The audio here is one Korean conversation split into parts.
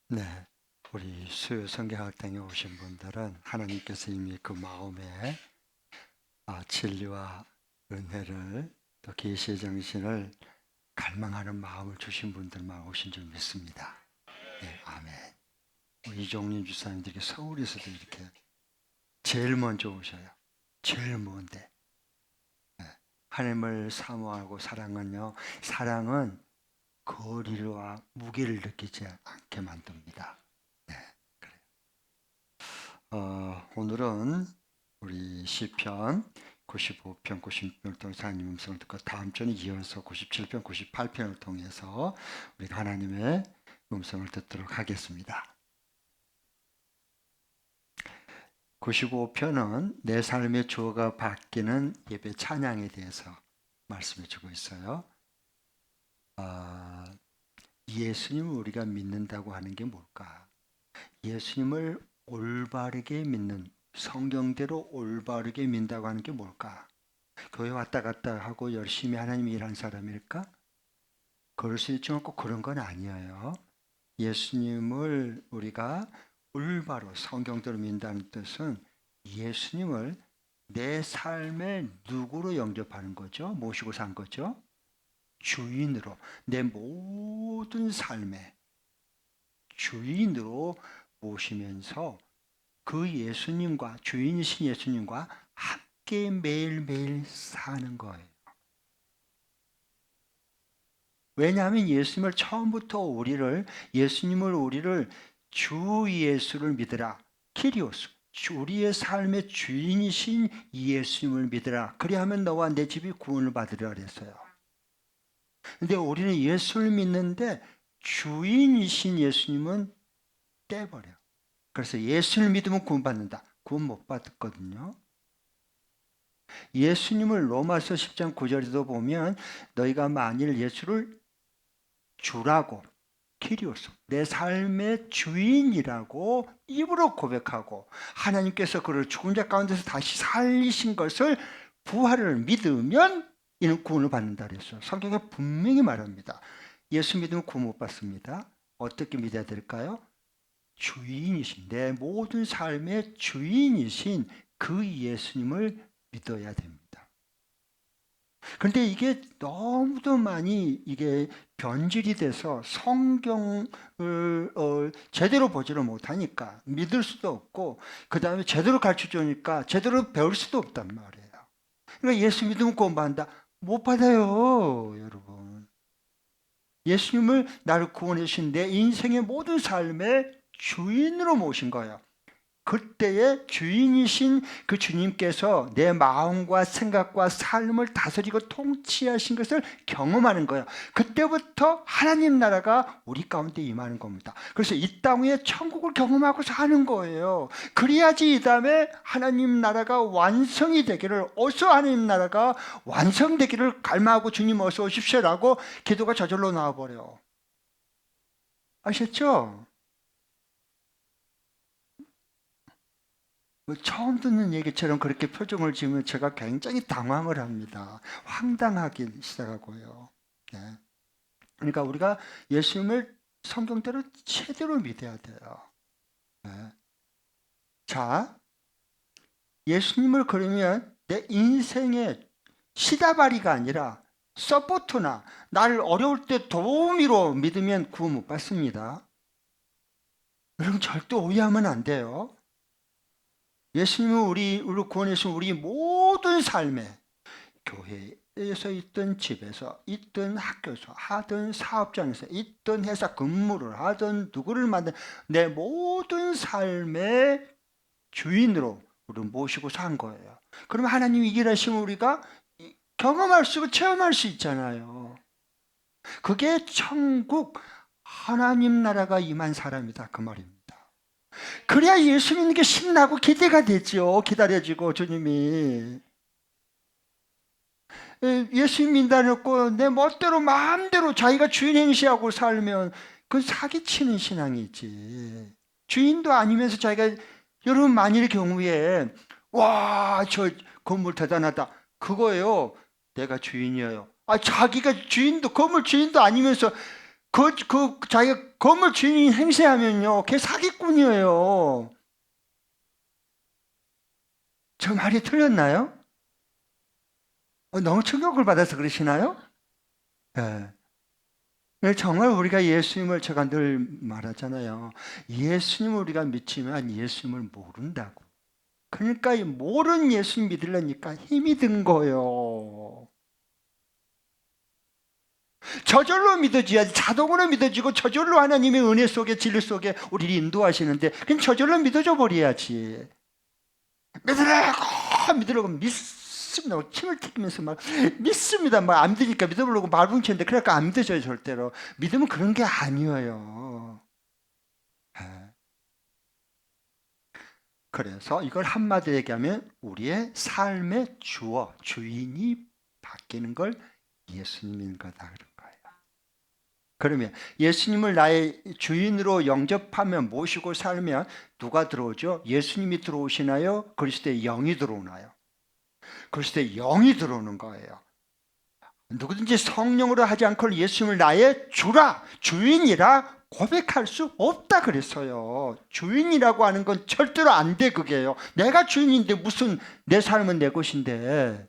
네, 우리 수요 성경학당에 오신 분들은 하나님께서 이미 그 마음에 진리와 은혜를 또 계시의 정신을 갈망하는 마음을 주신 분들만 오신 줄 믿습니다. 네, 아멘. 우리 이종림 주사님들이 서울에서도 이렇게 제일 먼저 오셔요. 제일 먼데. 네, 하나님을 사모하고 사랑은 거리와 무게를 느끼지 않게 만듭니다. 네, 그래요. 오늘은 우리 시편 95편, 96편 통해서 하나님 음성을 듣고 다음 주는 이어서 97편, 98편을 통해서 우리가 하나님의 음성을 듣도록 하겠습니다. 95편은 내 삶의 주어가 바뀌는 예배 찬양에 대해서 말씀해 주고 있어요. 예수님을 우리가 믿는다고 하는 게 뭘까? 예수님을 올바르게 믿는, 성경대로 올바르게 믿는다고 하는 게 뭘까? 교회 왔다 갔다 하고 열심히 하나님 일하는 사람일까? 그럴 수 있지만 꼭 그런 건 아니에요. 예수님을 우리가 올바로 성경대로 믿는다는 뜻은 예수님을 내 삶의 누구로 영접하는 거죠? 모시고 산 거죠? 주인으로, 내 모든 삶의 주인으로 모시면서 그 예수님과, 주인이신 예수님과 함께 매일매일 사는 거예요. 왜냐하면 예수님을 우리를 주 예수를 믿으라. 키리오스. 우리의 삶의 주인이신 예수님을 믿으라. 그리하면 너와 내 집이 구원을 받으리라 그랬어요. 근데 우리는 예수를 믿는데 주인이신 예수님은 떼버려. 그래서 예수를 믿으면 구원받는다. 구원 못 받았거든요. 예수님을 로마서 10장 9절에도 보면 너희가 만일 예수를 주라고, 키리오스, 내 삶의 주인이라고 입으로 고백하고 하나님께서 그를 죽은 자 가운데서 다시 살리신 것을, 부활을 믿으면 이는 구원을 받는다 그랬어요. 성경에 분명히 말합니다. 예수 믿으면 구원 못 받습니다. 어떻게 믿어야 될까요? 주인이신, 내 모든 삶의 주인이신 그 예수님을 믿어야 됩니다. 그런데 이게 너무도 많이 이게 변질이 돼서 성경을 제대로 보지를 못하니까 믿을 수도 없고, 그 다음에 제대로 가르쳐 주니까 제대로 배울 수도 없단 말이에요. 그러니까 예수 믿으면 구원받는다. 못 받아요, 여러분. 예수님을 나를 구원해 주신 내 인생의 모든 삶의 주인으로 모신 거예요. 그때의 주인이신 그 주님께서 내 마음과 생각과 삶을 다스리고 통치하신 것을 경험하는 거예요. 그때부터 하나님 나라가 우리 가운데 임하는 겁니다. 그래서 이 땅 위에 천국을 경험하고 사는 거예요. 그래야지 이 다음에 하나님 나라가 완성이 되기를, 어서 하나님 나라가 완성되기를 갈망하고 주님 어서 오십시오라고 기도가 저절로 나와버려. 아셨죠? 처음 듣는 얘기처럼 그렇게 표정을 지으면 제가 굉장히 당황을 합니다. 황당하기 시작하고요. 네. 그러니까 우리가 예수님을 성경대로 제대로 믿어야 돼요. 네. 자, 예수님을 그러면 내 인생의 시다바리가 아니라 서포트나 나를 어려울 때 도우미로 믿으면 구원 못 받습니다. 여러분 절대 오해하면 안 돼요. 예수님은 우리를 구원해서 우리 모든 삶에, 교회에서 있든 집에서 있든 학교에서 하든 사업장에서 있든 회사 근무를 하든 누구를 만든 내 모든 삶의 주인으로 우리를 모시고 산 거예요. 그러면 하나님이 일하시면 우리가 경험할 수 있고 체험할 수 있잖아요. 그게 천국 하나님 나라가 임한 사람이다 그 말입니다. 그래야 예수 믿는 게 신나고 기대가 되죠. 기다려지고 주님이. 예수 믿는다고 내 멋대로 마음대로 자기가 주인 행시하고 살면 그건 사기치는 신앙이지. 주인도 아니면서 자기가, 여러분 만일 경우에 와, 저 건물 대단하다. 그거예요. 내가 주인이에요. 자기가 주인도, 건물 주인도 아니면서 자기가 건물 주인이 행세하면요, 걔 사기꾼이에요. 저 말이 틀렸나요? 너무 충격을 받아서 그러시나요? 네. 정말 우리가 예수님을, 제가 늘 말하잖아요. 예수님을 우리가 믿지만 예수님을 모른다고. 그러니까 이 모르는 예수님 믿으려니까 힘이 든 거예요. 저절로 믿어져야지. 자동으로 믿어지고 저절로 하나님의 은혜 속에, 진리 속에 우리를 인도하시는데 그냥 저절로 믿어져 버려야지. 믿으라고 믿습니다. 침을 튀기면서 막 믿습니다. 막 안 믿으니까 믿어보려고 말 뭉치는데 그러니까 안 믿어져요. 절대로. 믿으면 그런 게 아니에요. 그래서 이걸 한마디로 얘기하면 우리의 삶의 주인이 바뀌는 걸 예수님인 거다 그런 거예요. 그러면 예수님을 나의 주인으로 영접하면, 모시고 살면 누가 들어오죠? 예수님이 들어오시나요? 그리스도의 영이 들어오나요? 그리스도의 영이 들어오는 거예요. 누구든지 성령으로 하지 않고 예수님을 나의 주라, 주인이라 고백할 수 없다 그랬어요. 주인이라고 하는 건 절대로 안 돼. 그게요. 내가 주인인데 무슨, 내 삶은 내 것인데.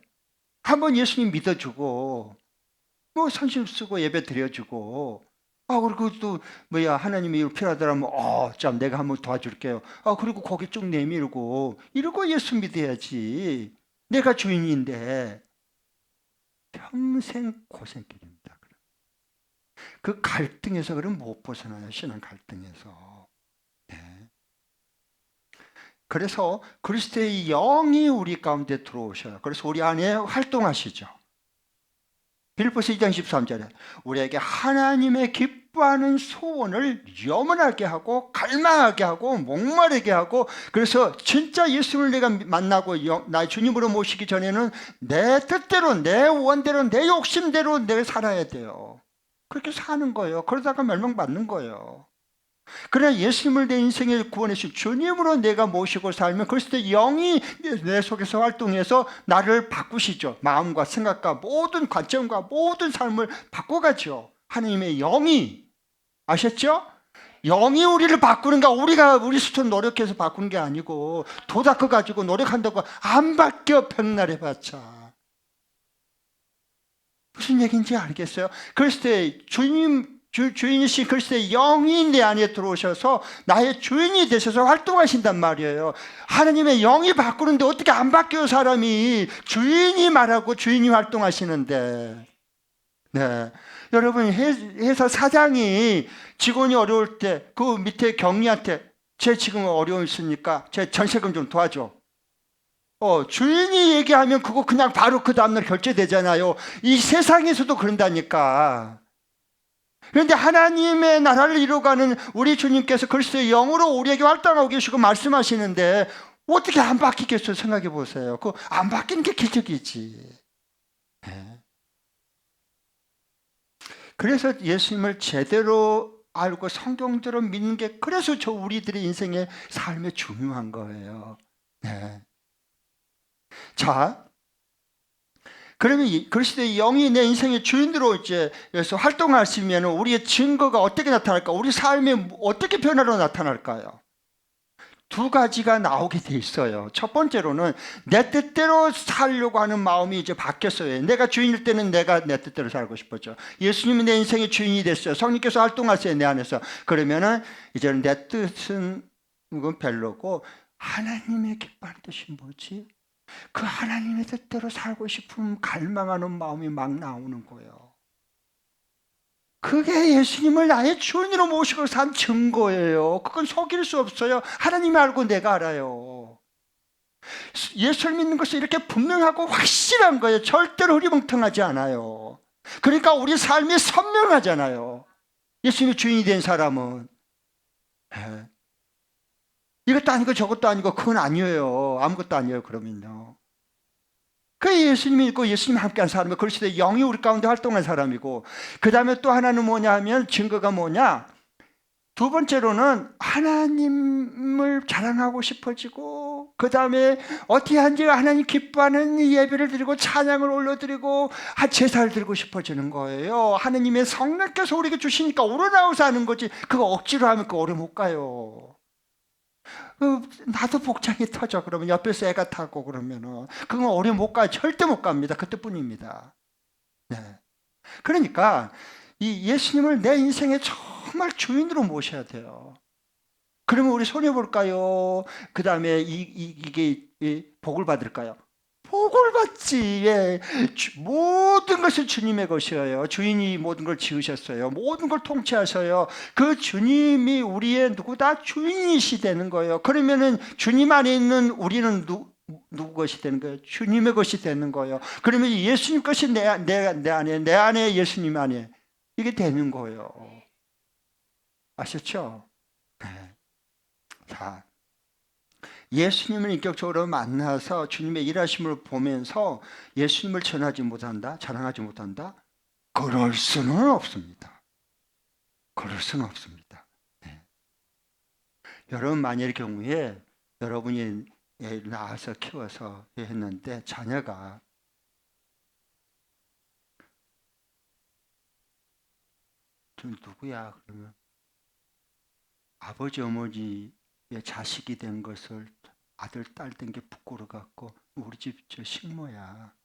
한번 예수님 믿어주고 뭐 선심 쓰고 예배 드려주고, 그리고 또 하나님이 이거 필요하더라면 참 내가 한번 도와줄게요. 그리고 고개 쭉 내밀고 이러고 예수 믿어야지. 내가 주인인데. 평생 고생길입니다. 그 갈등에서 그럼 못 벗어나요. 신앙 갈등에서. 네. 그래서 그리스도의 영이 우리 가운데 들어오셔요. 그래서 우리 안에 활동하시죠. 빌립보서 2장 13절에 우리에게 하나님의 기뻐하는 소원을 염원하게 하고 갈망하게 하고 목마르게 하고, 그래서 진짜 예수를 내가 만나고 나의 주님으로 모시기 전에는 내 뜻대로, 내 원대로, 내 욕심대로 내가 살아야 돼요. 그렇게 사는 거예요. 그러다가 멸망받는 거예요. 그러나 예수님을 내 인생에 구원해주신 주님으로 내가 모시고 살면 그리스도의 영이 내 속에서 활동해서 나를 바꾸시죠. 마음과 생각과 모든 관점과 모든 삶을 바꿔가죠. 하나님의 영이. 아셨죠? 영이 우리를 바꾸는 거, 우리가 우리 스스로 노력해서 바꾸는 게 아니고 도닥쳐가지고 노력한다고 안 바뀌어. 백날해봤자. 무슨 얘기인지 알겠어요? 그리스도의 주인이신 그리스도의 영이 내 안에 들어오셔서 나의 주인이 되셔서 활동하신단 말이에요. 하나님의 영이 바꾸는데 어떻게 안 바뀌어요? 사람이. 주인이 말하고 주인이 활동하시는데. 네. 여러분, 회사 사장이 직원이 어려울 때 그 밑에 경리한테 제 지금 어려움 있으니까 제 전세금 좀 도와줘. 주인이 얘기하면 그거 그냥 바로 그 다음날 결제되잖아요. 이 세상에서도 그런다니까. 그런데 하나님의 나라를 이루어가는 우리 주님께서 그리스도의 영으로 우리에게 활동하고 계시고 말씀하시는데 어떻게 안 바뀌겠어요? 생각해 보세요. 그 안 바뀌는 게 기적이지. 네. 그래서 예수님을 제대로 알고 성경대로 믿는 게, 그래서 우리들의 인생의 삶에 중요한 거예요. 네. 자, 그러면 그리스도의 영이 내 인생의 주인으로 이제 여기서 활동하시면 우리의 증거가 어떻게 나타날까? 우리 삶에 어떻게 변화로 나타날까요? 두 가지가 나오게 돼 있어요. 첫 번째로는 내 뜻대로 살려고 하는 마음이 이제 바뀌었어요. 내가 주인일 때는 내가 내 뜻대로 살고 싶었죠. 예수님이 내 인생의 주인이 됐어요. 성령께서 활동하세요, 내 안에서. 그러면은 이제는 내 뜻은 이건 별로고 하나님의 기뻐하는 뜻이 뭐지? 그 하나님의 뜻대로 살고 싶은 갈망하는 마음이 막 나오는 거예요. 그게 예수님을 나의 주인으로 모시고 산 증거예요. 그건 속일 수 없어요. 하나님이 알고 내가 알아요. 예수를 믿는 것은 이렇게 분명하고 확실한 거예요. 절대로 흐리멍텅하지 않아요. 그러니까 우리 삶이 선명하잖아요. 예수님이 주인이 된 사람은. 이것도 아니고 저것도 아니고 그건 아니에요. 아무것도 아니에요. 그러면요. 그 예수님이 있고 예수님과 함께한 사람이 그리스도의 영이 우리 가운데 활동한 사람이고, 그 다음에 또 하나는 뭐냐 하면 증거가 뭐냐? 두 번째로는 하나님을 자랑하고 싶어지고, 그 다음에 어떻게 한지 하나님 기뻐하는 예배를 드리고 찬양을 올려드리고 제사를 드리고 싶어지는 거예요. 하나님의 성령께서 우리에게 주시니까 우러나와서 하는 거지, 그거 억지로 하면 그 오래 못 가요. 나도 복장이 터져 그러면 옆에서 애가 타고 그러면은 그건 오래 못 가요. 절대 못 갑니다. 그때뿐입니다. 네. 그러니까 이 예수님을 내 인생의 정말 주인으로 모셔야 돼요. 그러면 우리 손해 볼까요? 그 다음에 이게 복을 받을까요? 복을 받지. 예. 모든 것은 주님의 것이에요. 주인이 모든 걸 지으셨어요. 모든 걸 통치하셔요. 그 주님이 우리의 누구다? 주인이시 되는 거예요. 그러면은 주님 안에 있는 우리는 누구 것이 되는 거예요? 주님의 것이 되는 거예요. 그러면 예수님 것이 내 안에 예수님 안에 이게 되는 거예요. 아셨죠? 네. 자, 예수님을 인격적으로 만나서 주님의 일하심을 보면서 예수님을 전하지 못한다? 자랑하지 못한다? 그럴 수는 없습니다. 그럴 수는 없습니다. 네. 여러분 만일 경우에 여러분이 애를 낳아서 키워서 했는데 자녀가 저 누구야? 그러면 아버지 어머니의 자식이 된 것을 아들 딸 된 게 부끄러워 갖고 우리 집 저 식모야.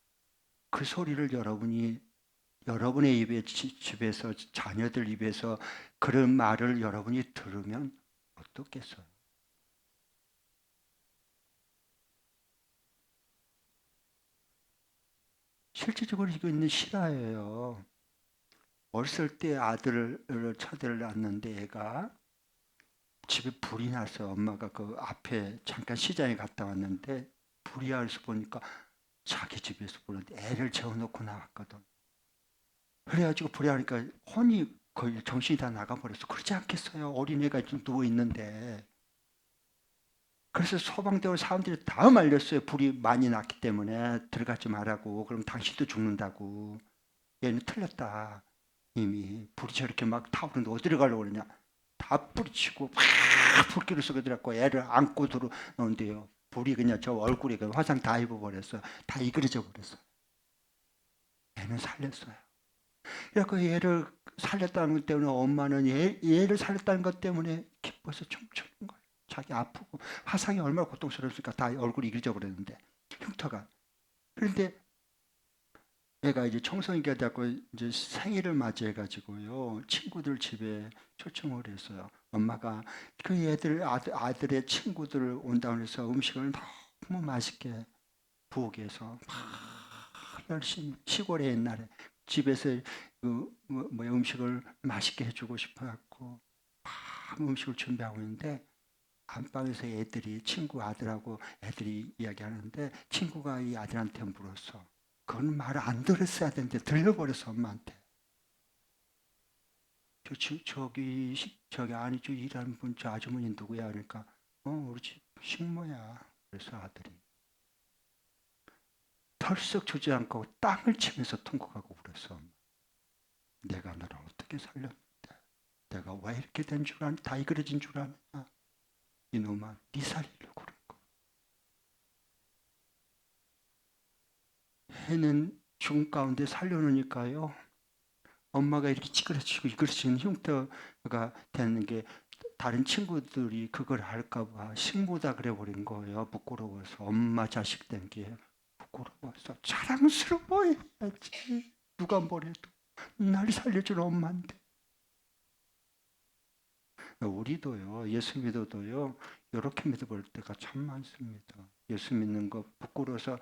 그 소리를 여러분의 집에서 자녀들 입에서 그런 말을 여러분이 들으면 어떻겠어요? 실질적으로 이거는 실화예요. 어렸을 때 첫애를 낳았는데 애가 집에 불이 나서 엄마가 그 앞에 잠깐 시장에 갔다 왔는데 불이 나서 보니까 자기 집에서 보는데 애를 재워놓고 나왔거든. 그래가지고 불이 나니까 혼이 거의 정신이 다 나가버렸어. 그렇지 않겠어요? 어린애가 지금 누워있는데. 그래서 소방대원 사람들이 다 말렸어요. 불이 많이 났기 때문에 들어가지 말라고. 그럼 당신도 죽는다고. 얘는 틀렸다. 이미 불이 저렇게 막 타오르는데 어디로 가려고 그러냐. 다 뿌리치고 막 불길을 쏘게 들어갔고 애를 안고 들어오는데요. 불이 그냥 저 얼굴에 화상 다 입어버렸어. 다 이그러져 버렸어. 애는 살렸어요. 그래서 얘를 살렸다는 것 때문에 엄마는 얘를 살렸다는 것 때문에 기뻐서 춤추는 거예요. 자기 아프고 화상이 얼마나 고통스러웠을까. 다 얼굴이 이그러져 버렸는데 흉터가. 그런데 얘가 이제 청소년기가 되고 이제 생일을 맞이해가지고요 친구들 집에 초청을 했어요. 엄마가 그 아들의 친구들 온다고 해서 음식을 너무 맛있게 부엌에 해서 막 열심히 시골에 옛날에 집에서 음식을 맛있게 해주고 싶어갖고 막 음식을 준비하고 있는데 안방에서 친구 아들하고 애들이 이야기하는데 친구가 이 아들한테 물었어. 그건 말 안 들었어야 되는데 들려버렸어 엄마한테. 저기 아니 저 일하는 분 저 아주머니 누구야? 그러니까 우리 집 식모야. 그래서 아들이 털썩 주저앉고 땅을 치면서 통곡하고 울었어. 내가 너를 어떻게 살렸는데 내가 왜 이렇게 된 줄 아니? 다 이그러진 줄 아냐? 이놈아 네 살리려고 그런 거. 해는 죽음 가운데 살려놓으니까요. 엄마가 이렇게 찌그러지고 이그러지는 흉터가 되는 게 다른 친구들이 그걸 할까봐 식모다 그래 버린 거예요. 부끄러워서 엄마 자식 된 게 부끄러워서 자랑스러워해야지. 누가 뭐래도 날 살려준 엄마인데. 우리도요 예수 믿어도요 이렇게 믿어볼 때가 참 많습니다. 예수 믿는 거 부끄러워서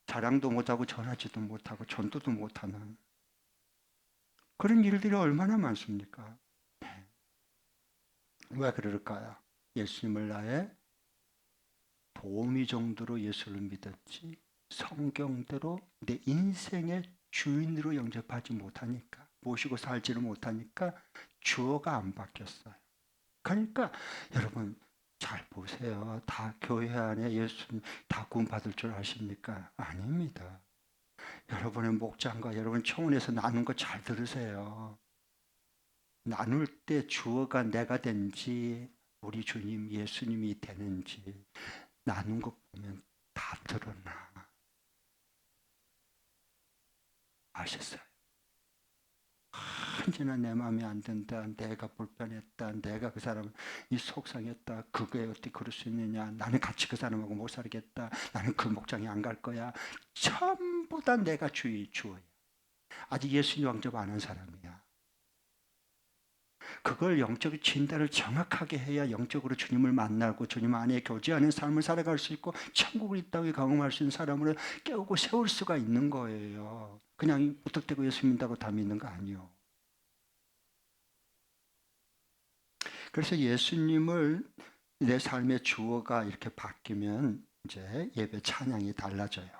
자랑도 못하고 전하지도 못하고 전도도 못하는 그런 일들이 얼마나 많습니까? 왜 그럴까요? 예수님을 나의 도우미 정도로 예수를 믿었지 성경대로 내 인생의 주인으로 영접하지 못하니까 모시고 살지를 못하니까 주어가 안 바뀌었어요. 그러니까 여러분 잘 보세요. 다 교회 안에 예수님 다 구원받을 줄 아십니까? 아닙니다. 여러분의 목장과 여러분 청원에서 나눈 거 잘 들으세요. 나눌 때 주어가 내가 된지 우리 주님 예수님이 되는지 나눈 것 보면 다 드러나. 아셨어요? 언제나 내 마음에 안 든다. 내가 불편했다. 내가 그 사람이 속상했다. 그게 어떻게 그럴 수 있느냐. 나는 같이 그 사람하고 못 살겠다. 나는 그 목장에 안 갈 거야. 전부 다 내가 주어야. 아직 예수님 왕접 안 한 사람이야. 그걸 영적 진단을 정확하게 해야 영적으로 주님을 만나고 주님 안에 교제하는 삶을 살아갈 수 있고 천국을 이 땅에 경험할 수 있는 사람으로 깨우고 세울 수가 있는 거예요. 그냥 무턱대고 예수 믿는다고 다 믿는 거 아니에요. 그래서 예수님을 내 삶의 주어가 이렇게 바뀌면 이제 예배 찬양이 달라져요.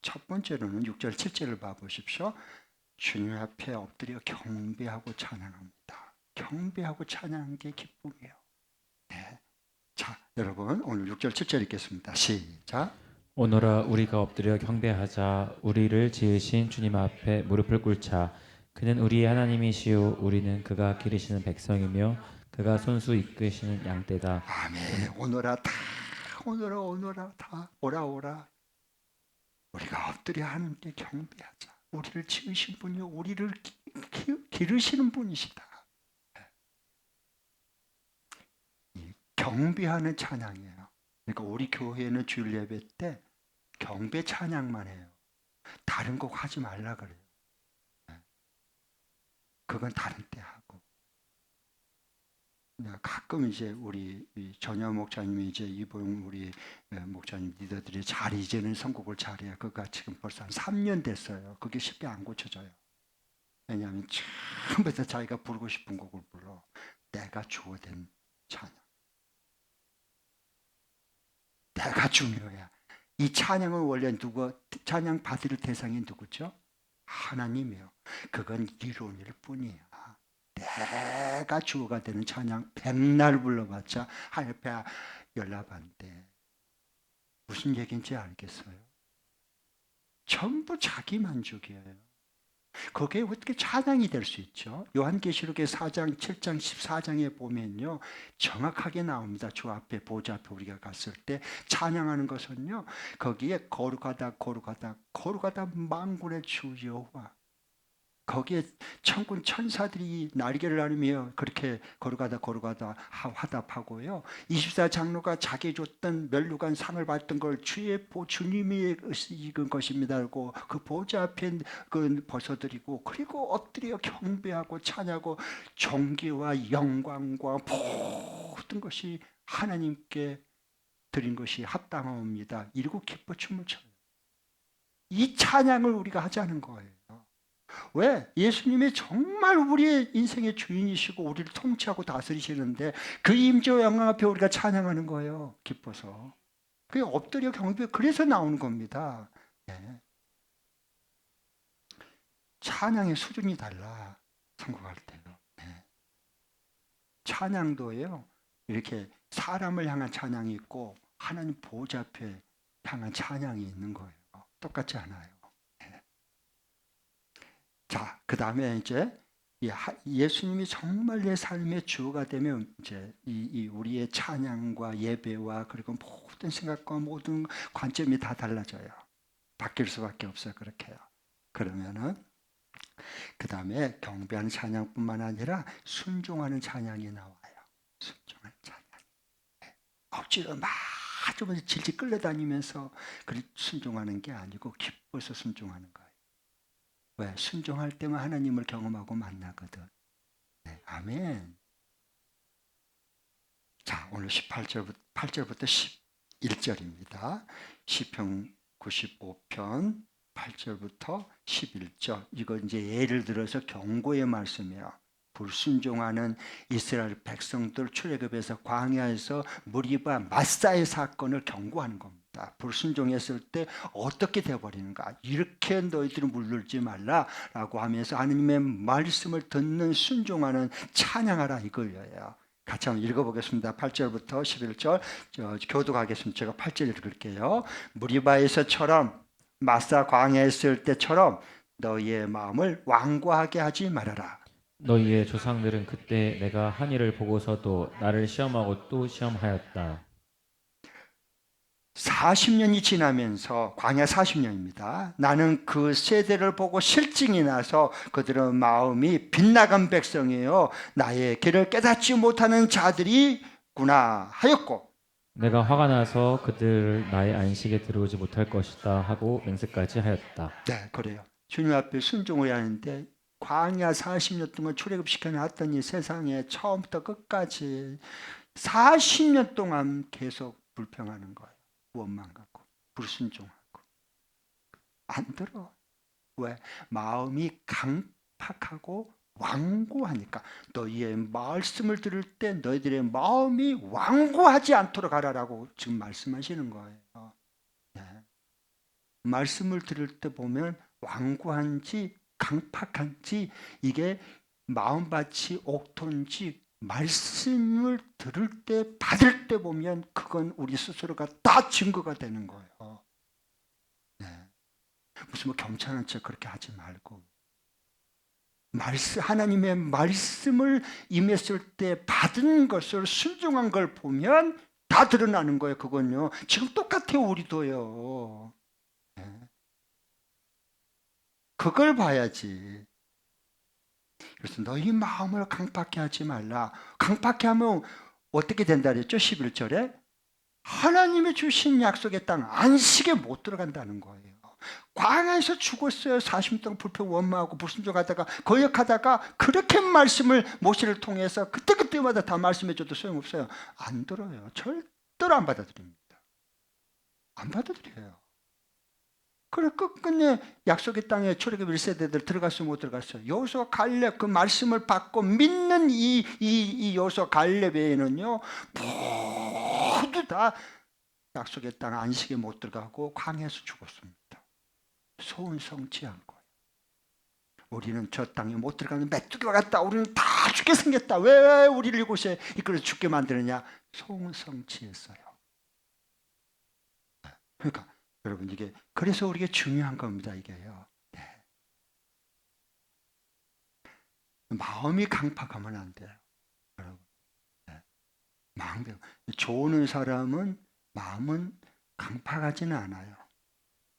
첫 번째로는 6절 7절을 봐보십시오. 주님 앞에 엎드려 경배하고 찬양합니다. 경배하고 찬양하는 게 기쁨이에요. 네. 자, 여러분 오늘 6절 7절 읽겠습니다. 시작. 오너라 우리가 엎드려 경배하자. 우리를 지으신 주님 앞에 무릎을 꿇자. 그는 우리의 하나님이시요 우리는 그가 기르시는 백성이며 그가 손수 이끄시는 양떼다. 아멘. 오너라 다 오너라 다 오라. 우리가 엎드려 하나님께 경배하자. 우리를 지으신 분이요 우리를 기르시는 분이시다. 경배하는 찬양이에요. 그러니까 우리 교회는 주일 예배 때 경배 찬양만 해요. 다른 곡 하지 말라 그래요. 그건 다른 때 하고. 가끔 이제 우리 전혀 목사님이 이제 이번 우리 목사님 리더들이 잘 이제는 선곡을 잘해요. 그가 지금 벌써 한 3년 됐어요. 그게 쉽게 안 고쳐져요. 왜냐하면 처음부터 자기가 부르고 싶은 곡을 불러. 내가 주어된 찬양. 내가 중요해. 이 찬양은 원래 찬양 받을 대상이 누구죠? 하나님이에요. 그건 이론일 뿐이야. 내가 주어가 되는 찬양 백날 불러봤자 하늘배 연락한대. 무슨 얘기인지 알겠어요? 전부 자기 만족이에요. 그게 어떻게 찬양이 될 수 있죠? 요한계시록의 4장, 7장, 14장에 보면요. 정확하게 나옵니다. 주 앞에 보좌 앞에 우리가 갔을 때 찬양하는 것은요. 거기에 거룩하다 만군의 주 여호와. 거기에 천군 천사들이 날개를 나르며 그렇게 거룩하다 화답하고요. 24장로가 자기 줬던 멸류관 상을 받던 걸 주님이 익은 것입니다고 그 보좌 앞에 그 벗어드리고 그리고 엎드려 경배하고 찬양하고 존귀와 영광과 모든 것이 하나님께 드린 것이 합당합니다. 이러고 기뻐 춤을 춰요. 이 찬양을 우리가 하자는 거예요. 왜? 예수님이 정말 우리의 인생의 주인이시고 우리를 통치하고 다스리시는데 그 임재와 영광 앞에 우리가 찬양하는 거예요. 기뻐서. 그게 엎드려 경배 그래서 나오는 겁니다. 네. 찬양의 수준이 달라. 선곡할 때요. 네. 찬양도요. 이렇게 사람을 향한 찬양이 있고 하나님 보좌 앞에 향한 찬양이 있는 거예요. 똑같지 않아요. 자, 그 다음에 이제 예수님이 정말 내 삶의 주가 되면 이제 이 우리의 찬양과 예배와 그리고 모든 생각과 모든 관점이 다 달라져요. 바뀔 수밖에 없어요. 그렇게요. 그러면은 그 다음에 경배하는 찬양뿐만 아니라 순종하는 찬양이 나와요. 순종하는 찬양. 억지로 막 질질 끌려다니면서 순종하는 게 아니고 기뻐서 순종하는 거예요. 왜? 순종할 때만 하나님을 경험하고 만나거든. 네, 아멘. 자, 오늘 8절부터 11절입니다. 시편 95편 8절부터 11절. 이거 이제 예를 들어서 경고의 말씀이에요. 불순종하는 이스라엘 백성들 출애굽에서 광야에서 무리바 마사의 사건을 경고하는 겁니다. 불순종했을 때 어떻게 되어버리는가. 이렇게 너희들은 물들지 말라라고 하면서 하나님의 말씀을 듣는 순종하는 찬양하라 이거예요. 같이 한번 읽어보겠습니다. 8절부터 11절 교독하겠습니다. 제가 8절 읽을게요. 무리바에서처럼 마사 광야에 있을 때처럼 너희의 마음을 완고하게 하지 말아라. 너희의 조상들은 그때 내가 한 일을 보고서도 나를 시험하고 또 시험하였다. 40년이 지나면서 광야 40년입니다. 나는 그 세대를 보고 실증이 나서 그들의 마음이 빗나간 백성이에요. 나의 길을 깨닫지 못하는 자들이구나 하였고 내가 화가 나서 그들을 나의 안식에 들어오지 못할 것이다 하고 맹세까지 하였다. 네, 그래요. 주님 앞에 순종을 해야 하는데 광야 40년 동안 출애굽시켜 놨더니 세상에 처음부터 끝까지 40년 동안 계속 불평하는 거예요. 원망 갖고 불순종하고 안 들어. 왜? 마음이 강팍하고 완고하니까. 너희의 말씀을 들을 때 너희들의 마음이 완고하지 않도록 하라라고 지금 말씀하시는 거예요. 네. 말씀을 들을 때 보면 완고한지 강팍한지 이게 마음밭이 옥토인지 말씀을 들을 때 받을 때 보면 그건 우리 스스로가 다 증거가 되는 거예요. 네. 무슨 뭐 겸손한 척 그렇게 하지 말고 하나님의 말씀을 임했을 때 받은 것을 순종한 걸 보면 다 드러나는 거예요. 그건요. 지금 똑같아요. 우리도요. 네. 그걸 봐야지. 그래서 너희 마음을 강팍해 하지 말라. 강팍해 하면 어떻게 된다 그랬죠? 11절에 하나님이 주신 약속의 땅 안식에 못 들어간다는 거예요. 광야에서 죽었어요. 40년 동안 불평 원망하고 불순종하다가 거역하다가 그렇게 말씀을 모세를 통해서 그때마다 다 말씀해 줘도 소용없어요. 안 들어요. 절대로 안 받아들입니다. 안 받아들여요. 그래 끝끝내 약속의 땅에 출애굽 1세대들 들어갔어요, 못 들어갔어요? 여호수아 갈렙 그 말씀을 받고 믿는 이 여호수아 갈렙에는요 모두 다 약속의 땅 안식에 못 들어가고 광야에서 죽었습니다. 소원성취한 거예요. 우리는 저 땅에 못 들어가는 메뚜기와 같다. 우리는 다 죽게 생겼다. 왜 우리를 이곳에 이끌어 죽게 만드느냐? 소원성취했어요. 그러니까 여러분 이게 그래서 우리가 중요한 겁니다. 이게요. 네. 마음이 강팍하면 안 돼요. 여러분. 네. 마음대로. 좋은 사람은 마음은 강팍하지는 않아요.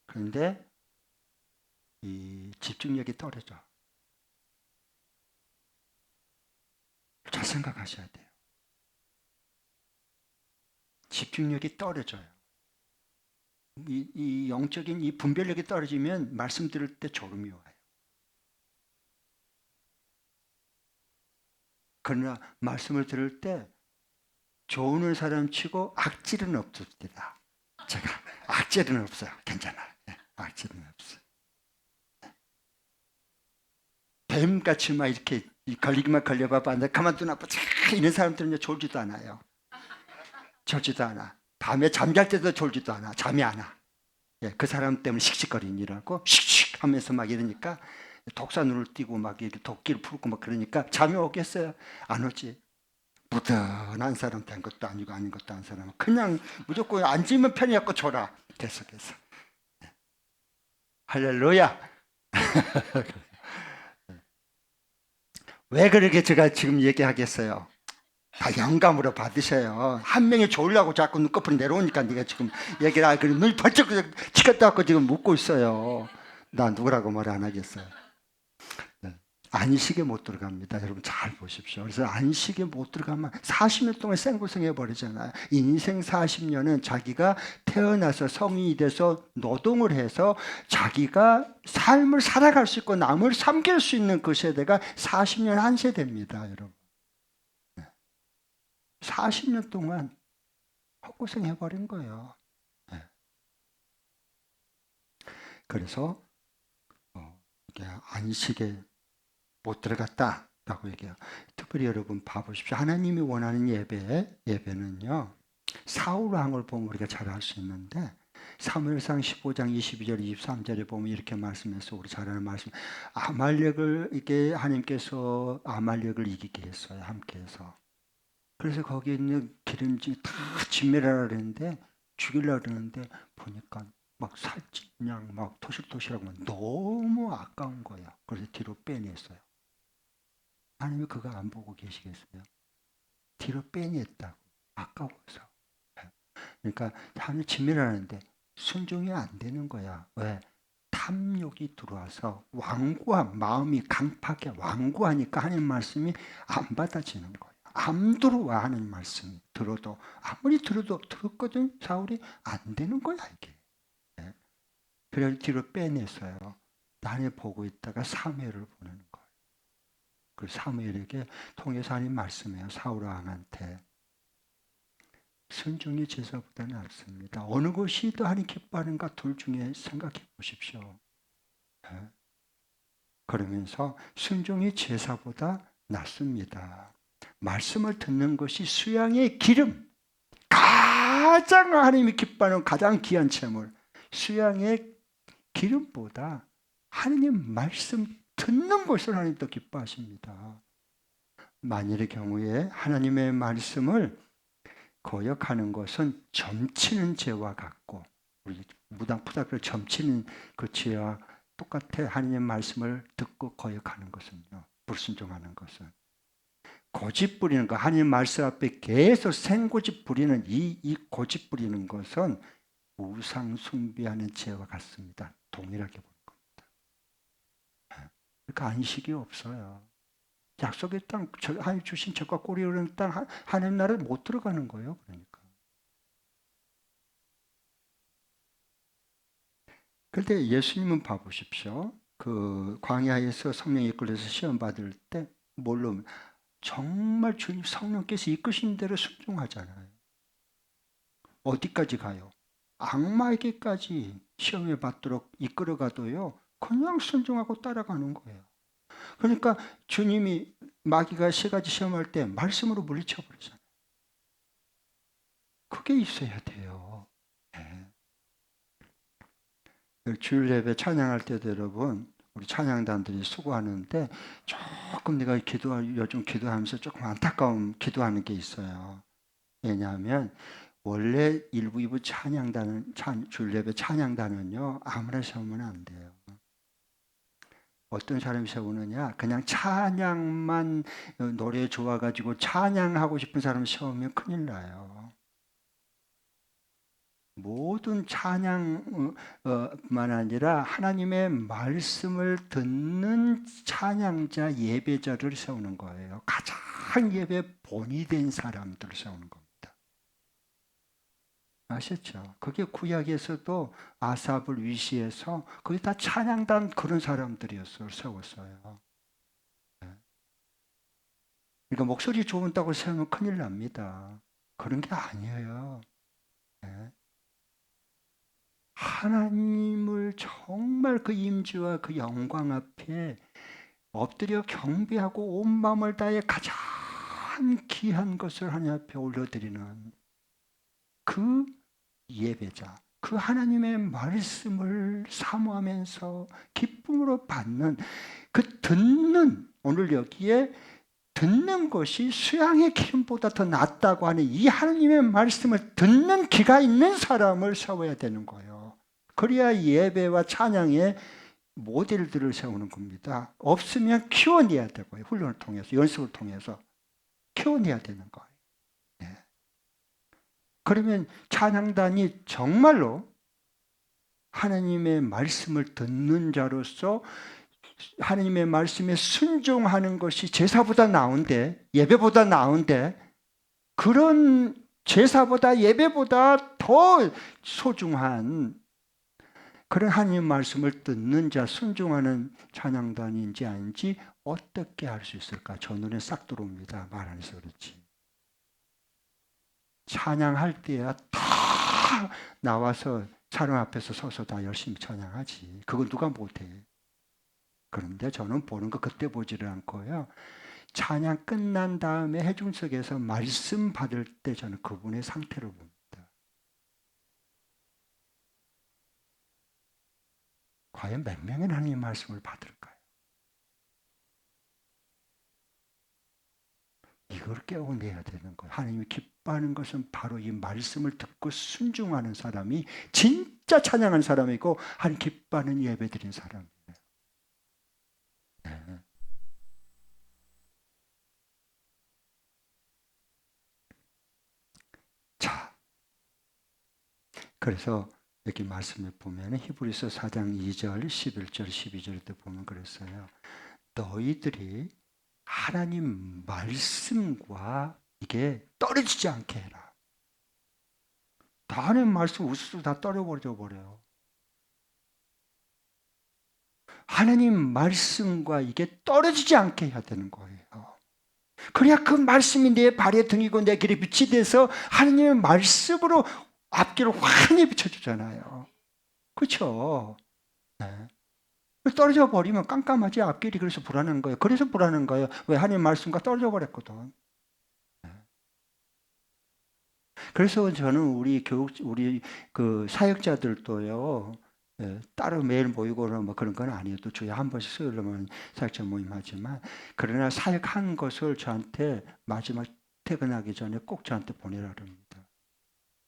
그런데 이 집중력이 떨어져. 잘 생각하셔야 돼요. 집중력이 떨어져요. 이 영적인 이 분별력이 떨어지면 말씀 들을 때 졸음이 와요. 그러나 말씀을 들을 때 좋은 사람 치고 악질은 없습니다. 제가 악질은 없어요. 괜찮아요. 네, 악질은 없어요. 뱀같이 막 이렇게 걸리기만 걸려봐봐. 내 가만두나 보자. 이런 사람들은 졸지도 않아요. 졸지도 않아. 밤에 잠잘 때도 졸지도 않아. 잠이 안 와. 예, 그 사람 때문에 씩씩거리니라고 씩씩 하면서 막 이러니까 독사 눈을 띄고 막 이렇게 도끼를 풀고 막 그러니까 잠이 오겠어요? 안 오지. 무던한 사람 된 것도 아니고 아닌 것도 아닌 사람은 그냥 무조건 앉으면 편해갖고 졸아. 계속해서. 할렐루야. 왜 그렇게 제가 지금 얘기하겠어요? 다 영감으로 받으셔요. 한 명이 좋으려고 자꾸 눈꺼풀이 내려오니까 네가 지금 얘기를 하고 눈이 벌쩍 치겠다 고 지금 묻고 있어요. 나 누구라고 말 안 하겠어요. 네. 안식에 못 들어갑니다. 여러분 잘 보십시오. 그래서 안식에 못 들어가면 40년 동안 생고생해 버리잖아요. 인생 40년은 자기가 태어나서 성인이 돼서 노동을 해서 자기가 삶을 살아갈 수 있고 남을 섬길 수 있는 그 세대가 40년 한 세대입니다. 여러분. 40년 동안 헛고생 해버린 거예요. 네. 그래서 안식에 못 들어갔다라고 얘기해요. 특별히 여러분 봐보십시오. 하나님이 원하는 예배는요. 사울 왕을 보면 우리가 잘 알 수 있는데 사무엘상 15장 22절 23절에 보면 이렇게 말씀해서 우리 잘 아는 말씀. 아말렉을 이게 하나님께서 아말렉을 이기게 했어요. 함께해서. 그래서 거기에 있는 기름지 다 진멸하라 그랬는데 죽이려고 그러는데 보니까 막 살찐양 막 토실토실하고 너무 아까운 거야. 그래서 뒤로 빼냈어요. 하나님이 그거 안 보고 계시겠어요? 뒤로 빼냈다고. 아까워서. 그러니까 하나님 진멸하는데 순종이 안 되는 거야. 왜? 탐욕이 들어와서 완고한 마음이 강팍해 완고하니까 하나님 말씀이 안 받아지는 거예요. 안 들어와 하나님 말씀이 들어도 아무리 들어도 들었거든 사울이 안 되는 거야 이게. 네. 그래서 뒤로 빼냈어요. 하나님 보고 있다가 사무엘을 보내는 거예요. 그 사무엘에게 통해서 하나님 말씀해요. 사울 왕한테. 순종이 제사보다 낫습니다. 어느 것이 더 하나님 기뻐하는가 둘 중에 생각해 보십시오. 네. 그러면서 순종이 제사보다 낫습니다. 말씀을 듣는 것이 수양의 기름, 가장 하나님이 기뻐하는 가장 귀한 재물, 수양의 기름보다 하나님 말씀 듣는 것을 하나님 더 기뻐하십니다. 만일의 경우에 하나님의 말씀을 거역하는 것은 점치는 죄와 같고 우리 무당푸다크를 점치는 그 죄와 똑같아. 하나님의 말씀을 듣고 거역하는 것은요. 불순종하는 것은. 고집 부리는 거. 하나님 말씀 앞에 계속 생고집 부리는 이 고집 부리는 것은 우상 숭배하는 죄와 같습니다. 동일하게 보는 겁니다. 그러니까 안식이 없어요. 약속의 땅, 하나님 주신 적과 꼴이 오르는 땅, 하나님 나라에 못 들어가는 거예요. 그러니까. 그런데 예수님은 봐보십시오. 그 광야에서 성령이 이끌려서 시험 받을 때 뭘로 정말 주님 성령께서 이끄신 대로 순종하잖아요. 어디까지 가요? 악마에게까지 시험에 받도록 이끌어가도요. 그냥 순종하고 따라가는 거예요. 그러니까 주님이 마귀가 세 가지 시험할 때 말씀으로 물리쳐 버리잖아요. 그게 있어야 돼요. 네. 주일 예배 찬양할 때도 여러분 우리 찬양단들이 수고하는데 조금 내가 요즘 기도하면서 조금 안타까운 기도하는 게 있어요. 왜냐하면 원래 1부, 2부 찬양단은 주일 예배 찬양단은요 아무나 세우면 안 돼요. 어떤 사람이 세우느냐 그냥 찬양만 노래 좋아가지고 찬양하고 싶은 사람 세우면 큰일 나요. 모든 찬양만 아니라 하나님의 말씀을 듣는 찬양자 예배자를 세우는 거예요. 가장 예배 본이 된 사람들을 세우는 겁니다. 아셨죠? 그게 구약에서도 아삽을 위시해서 거기 다 찬양단 그런 사람들이었어요. 세웠어요. 그러니까 목소리 좋은다고 세우면 큰일 납니다. 그런 게 아니에요. 하나님을 정말 그 임재와 그 영광 앞에 엎드려 경배하고 온 마음을 다해 가장 귀한 것을 하나님 앞에 올려드리는 그 예배자, 그 하나님의 말씀을 사모하면서 기쁨으로 받는 그 듣는, 오늘 여기에 듣는 것이 수양의 기름보다 더 낫다고 하는 이 하나님의 말씀을 듣는 귀가 있는 사람을 세워야 되는 거예요. 그래야 예배와 찬양의 모델들을 세우는 겁니다. 없으면 키워내야 되고요. 훈련을 통해서, 연습을 통해서 키워내야 되는 거예요. 네. 그러면 찬양단이 정말로 하나님의 말씀을 듣는 자로서 하나님의 말씀에 순종하는 것이 제사보다 나은데, 예배보다 나은데, 그런 제사보다 예배보다 더 소중한 그런 하나님 말씀을 듣는 자, 순종하는 찬양단인지 아닌지 어떻게 알 수 있을까? 저 눈에 싹 들어옵니다. 말 안 해서 그렇지. 찬양할 때야 다 나와서 사람 앞에서 서서 다 열심히 찬양하지. 그건 누가 못해. 그런데 저는 보는 거 그때 보지를 않고요. 찬양 끝난 다음에 해중석에서 말씀 받을 때 저는 그분의 상태를 봅니다. 과연 몇 명의 하나님의 말씀을 받을까요? 이걸 깨워내야 되는 거예요. 하나님이 기뻐하는 것은 바로 이 말씀을 듣고 순종하는 사람이 진짜 찬양한 사람이고 하나님 기뻐하는 예배 드린 사람이에요. 네. 그래서 여기 말씀에 보면 히브리서 4장 2절, 11절, 12절에 보면 그랬어요. 너희들이 하나님 말씀과 이게 떨어지지 않게 해라. 다 하나님 말씀 우수수 다 떨어져 버려요. 하나님 말씀과 이게 떨어지지 않게 해야 되는 거예요. 그래야 그 말씀이 내 발의 등이고 내 길에 빛이 돼서 하나님의 말씀으로 앞길을 환히 비춰주잖아요. 그렇죠? 네. 떨어져 버리면 깜깜하지 앞길이. 그래서 불안한 거예요. 그래서 불안한 거예요. 왜? 하나님 말씀과 떨어져 버렸거든. 그래서 저는 우리 그 사역자들도요, 따로 매일 모이거나 뭐 그런 건 아니어도 주에 한 번씩 수요일로만 사역자 모임하지만, 그러나 사역한 것을 저한테 마지막 퇴근하기 전에 꼭 저한테 보내라 그럽니다.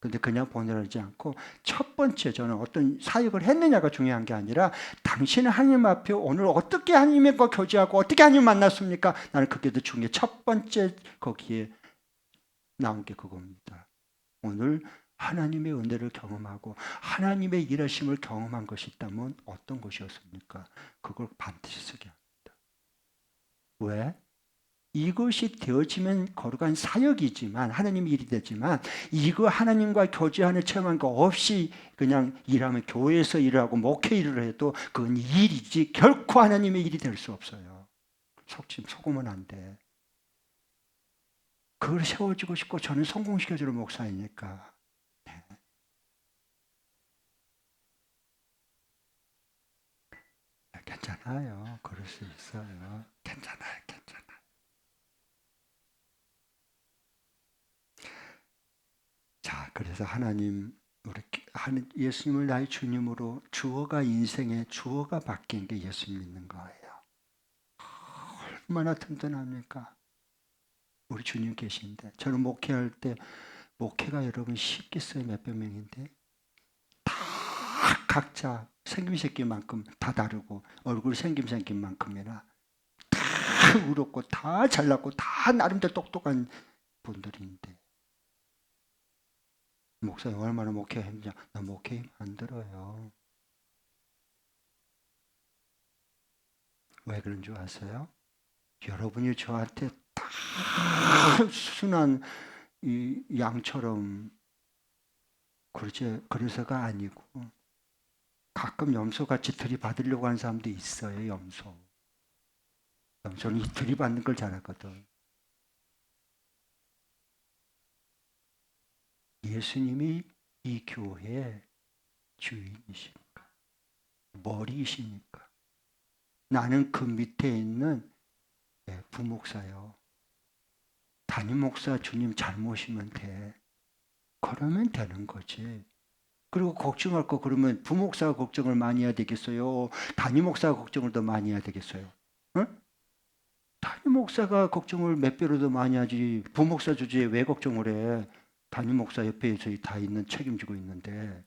근데 그냥 보내라지 않고 첫 번째 저는 어떤 사역을 했느냐가 중요한 게 아니라 당신은 하나님 앞에 오늘 어떻게 하나님과 교제하고 어떻게 하나님 만났습니까? 나는 그게 더 중요해. 첫 번째 거기에 나온 게 그겁니다. 오늘 하나님의 은혜를 경험하고 하나님의 일하심을 경험한 것이 있다면 어떤 것이었습니까? 그걸 반드시 쓰게 합니다. 왜? 이것이 되어지면 거룩한 사역이지만 하나님의 일이 되지만 이거 하나님과 교제하는 체험한 거 없이 그냥 일하면 교회에서 일을 하고 목회 일을 해도 그건 일이지 결코 하나님의 일이 될 수 없어요. 속으면 안 돼. 그걸 세워주고 싶고 저는 성공시켜주는 목사이니까. 네. 괜찮아요. 그럴 수 있어요. 괜찮아요. 자, 그래서 하나님, 예수님을 나의 주님으로 주어가 인생의 주어가 바뀐 게 예수 믿는 거예요. 얼마나 든든합니까? 우리 주님 계신데. 저는 목회할 때, 목회가 여러분 쉽겠어요? 몇백 명인데. 다 각자 생김새끼만큼 다 다르고, 얼굴 생김새끼만큼이나 다 의롭고, 다 잘났고, 다 나름대로 똑똑한 분들인데. 목사님 얼마나 목회 힘드냐? 나 목회 힘 안 들어요. 왜 그런 줄 아세요? 여러분이 저한테 다 순한 이 양처럼 그래서가 아니고 가끔 염소같이 들이받으려고 하는 사람도 있어요. 염소는 이 들이받는 걸 잘하거든. 예수님이 이 교회의 주인이시니까, 머리이시니까. 나는 그 밑에 있는 부목사요. 담임 목사 주님 잘 모시면 돼. 그러면 되는 거지. 그리고 걱정할 거 그러면 부목사가 걱정을 많이 해야 되겠어요? 담임 목사가 걱정을 더 많이 해야 되겠어요? 응? 담임 목사가 걱정을 몇 배로 더 많이 하지. 부목사 주제에 왜 걱정을 해? 담임 목사 옆에 저희 다 있는 책임지고 있는데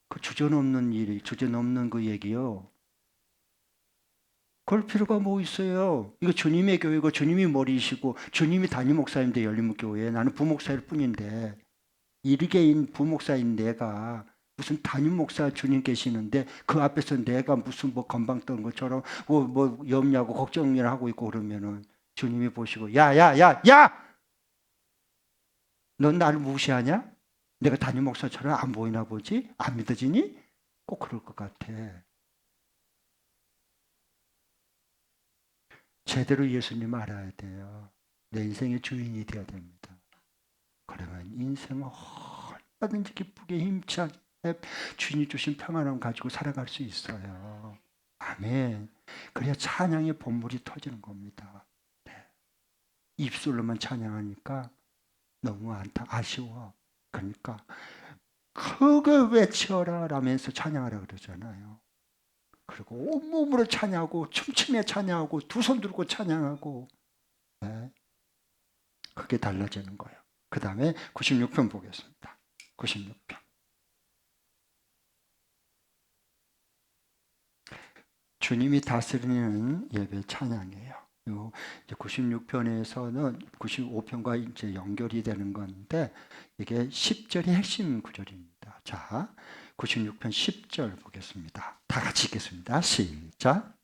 그 주저넘는 일이 주저넘는 그 얘기요. 그럴 필요가 뭐 있어요? 이거 주님의 교회고 주님이 머리이시고 주님이 담임 목사인데 열린교회 나는 부목사일 뿐인데 이르게인 부목사인 내가 무슨 담임 목사 주님 계시는데 그 앞에서 내가 무슨 뭐 건방 떠는 것처럼 뭐 염려하고 걱정을 하고 있고 그러면은 주님이 보시고 야! 넌 나를 무시하냐? 내가 담임 목사처럼 안 보이나 보지? 안 믿어지니? 꼭 그럴 것 같아. 제대로 예수님 알아야 돼요. 내 인생의 주인이 되어야 됩니다. 그러면 인생을 얼마든지 기쁘게 힘차게 주인이 주신 평안함 가지고 살아갈 수 있어요. 아멘. 그래야 찬양의 본물이 터지는 겁니다. 네. 입술로만 찬양하니까 너무 아쉬워. 그러니까 크게 외쳐라 라면서 찬양하라 그러잖아요. 그리고 온몸으로 찬양하고 춤추며 찬양하고 두 손 들고 찬양하고 네. 그게 달라지는 거예요. 그 다음에 96편 보겠습니다. 96편. 주님이 다스리는 예배 찬양이에요. 96편에서는 95편과 이제 연결이 되는 건데 이게 10절이 핵심 구절입니다. 자, 96편 10절 보겠습니다. 다 같이 읽겠습니다. 시작.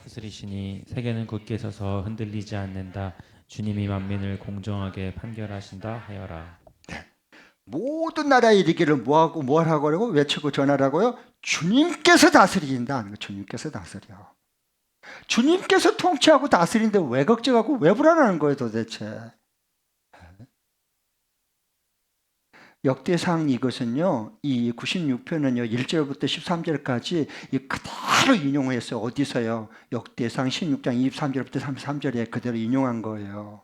스스리시니 세계는 굳게 서서 흔들리지 않는다. 주님이 만민을 공정하게 판결하신다 하여라. 모든 나라에 이르기를 뭐하고 뭐하라고 외치고 전하라고요? 주님께서 다스리신다 하는 거. 주님께서 다스려. 주님께서 통치하고 다스리는데 왜 걱정하고 왜 불안하는 거예요 도대체? 역대상 이것은요, 이 96편은요, 1절부터 13절까지 그대로 인용했어요. 어디서요? 역대상 16장 23절부터 33절에 그대로 인용한 거예요.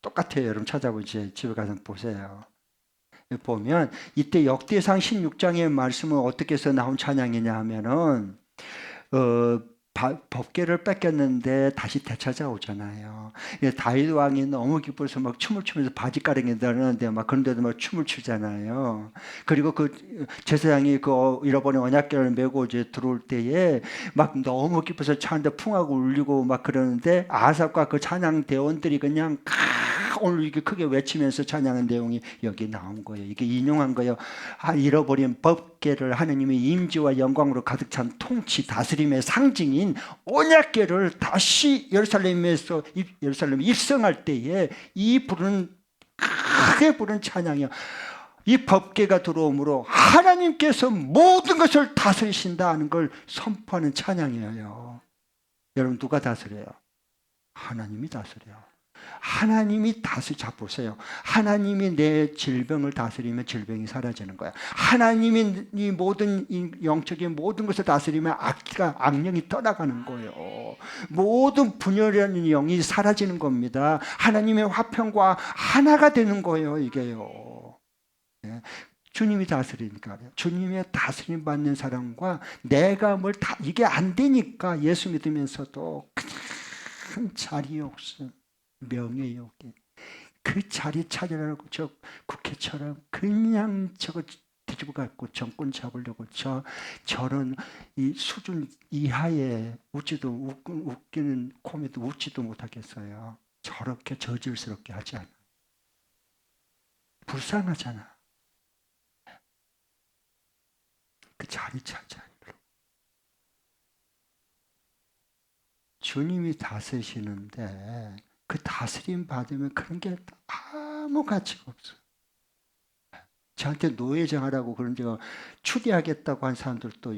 똑같아요. 여러분 찾아보지. 집에 가서 보세요. 보면 이때 역대상 16장의 말씀은 어떻게 해서 나온 찬양이냐 하면은 법궤를 뺏겼는데 다시 되찾아오잖아요. 다윗 왕이 너무 기뻐서 막 춤을 추면서 바지가랑이 내렸는데 막 그런데도 막 춤을 추잖아요. 그리고 그 제사장이 그 잃어버린 언약궤를 메고 이제 들어올 때에 막 너무 기뻐서 차는데 풍하고 울리고 막 그러는데 아삽과 그 찬양 대원들이 그냥 오늘 이렇게 크게 외치면서 찬양한 내용이 여기 나온 거예요. 이게 인용한 거예요. 잃어버린 법궤를 하느님의 임재와 영광으로 가득 찬 통치 다스림의 상징인 언약궤를 다시 예루살렘에 입성할 때에 이 부르는 크게 부른 찬양이요. 이 법궤가 들어오므로 하나님께서 모든 것을 다스리신다 하는 걸 선포하는 찬양이에요. 여러분 누가 다스려요? 하나님이 다스려요. 하나님이 자 보세요. 하나님이 내 질병을 다스리면 질병이 사라지는 거야. 하나님이 이 모든 영적인 모든 것을 다스리면 악령이 떠나가는 거예요. 모든 분열이라는 영이 사라지는 겁니다. 하나님의 화평과 하나가 되는 거예요. 이게요. 네. 주님이 다스리니까 주님의 다스림 받는 사람과 내가 이게 안 되니까 예수 믿으면서도 큰 자리 욕심 명예욕이 그 자리 찾으려고 저 국회처럼 그냥 저거 뒤집어 갖고 정권 잡으려고 저런 이 수준 이하의 웃기는 코미디 웃지도 못하겠어요. 저렇게 저질스럽게 하지 않아. 불쌍하잖아. 그 자리 찾아. 주님이 다스리시는데 그 다스림 받으면 그런 게 아무 가치가 없어. 저한테 노예정 하라고 그런 제가 추대하겠다고 한 사람들도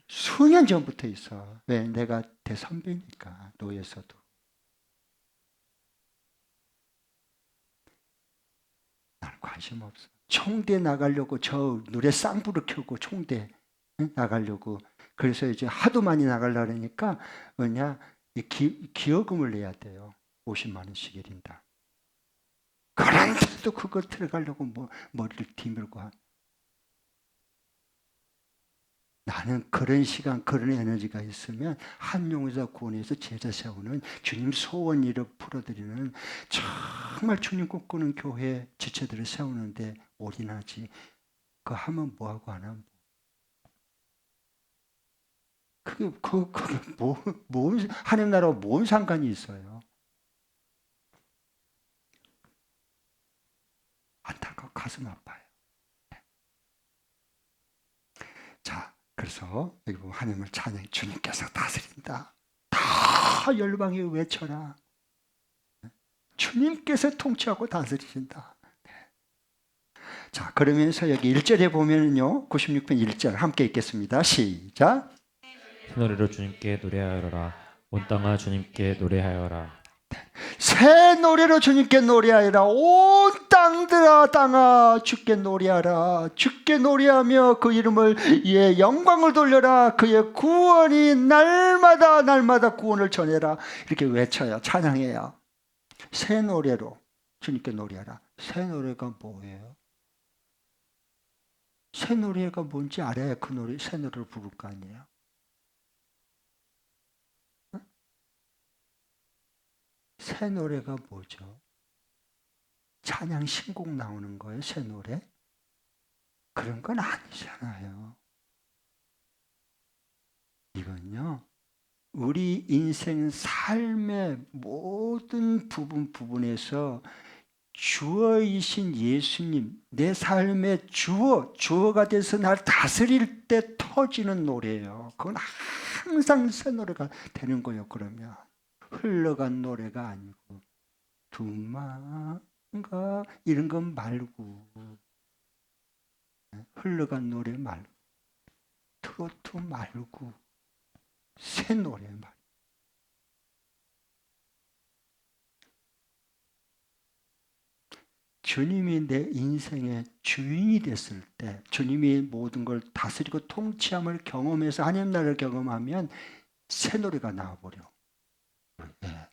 수년 전부터 있어. 왜? 내가 대선배니까 노예에서도. 나는 관심 없어. 총대 나가려고 저 누레 쌍불을 켜고 총대 나가려고. 그래서 이제 하도 많이 나가려고 하니까 기여금을 내야 돼요. 50만 원씩 1인당. 그런데도 그거 들어가려고 머리를 뒤밀고 나는 그런 시간 그런 에너지가 있으면 한용에서 구원해서 제자 세우는 주님 소원 일을 풀어드리는 정말 주님 꿈꾸는 교회 지체들을 세우는데 올인하지. 그거 하면 뭐하고 안 하면 그게 하나님 나라와 뭔 상관이 있어요? 안타까워 가슴 아파요. 자, 그래서 여기 보면 하나님을 찬양해. 주님께서 다스린다. 다 열방에 외쳐라. 주님께서 통치하고 다스리신다. 자, 그러면서 여기 1절에 보면은요, 96편 1절 함께 읽겠습니다. 시작. 새 노래로 주님께 노래하여라. 온 땅아 주님께 노래하여라. 새 노래로 주님께 노래하여라. 온 땅들아 땅아 주께 노래하라. 주께 노래하며 그 이름을 영광을 돌려라. 그의 구원이 날마다 날마다 구원을 전해라. 이렇게 외쳐요. 찬양해요. 새 노래로 주님께 노래하라. 새 노래가 뭐예요? 새 노래가 뭔지 알아야 그 노래 새 노래를 부를 거 아니에요. 새 노래가 뭐죠? 찬양 신곡 나오는 거예요, 새 노래? 그런 건 아니잖아요. 이건요, 우리 인생 삶의 모든 부분에서 주어이신 예수님, 내 삶의 주어가 돼서 날 다스릴 때 터지는 노래예요. 그건 항상 새 노래가 되는 거예요. 그러면 흘러간 노래가 아니고 두만가 이런 건 말고, 흘러간 노래 말고, 트로트 말고 새 노래 말고. 주님이 내 인생의 주인이 됐을 때, 주님이 모든 걸 다스리고 통치함을 경험해서 하나님 나라를 경험하면 새 노래가 나와버려. 예.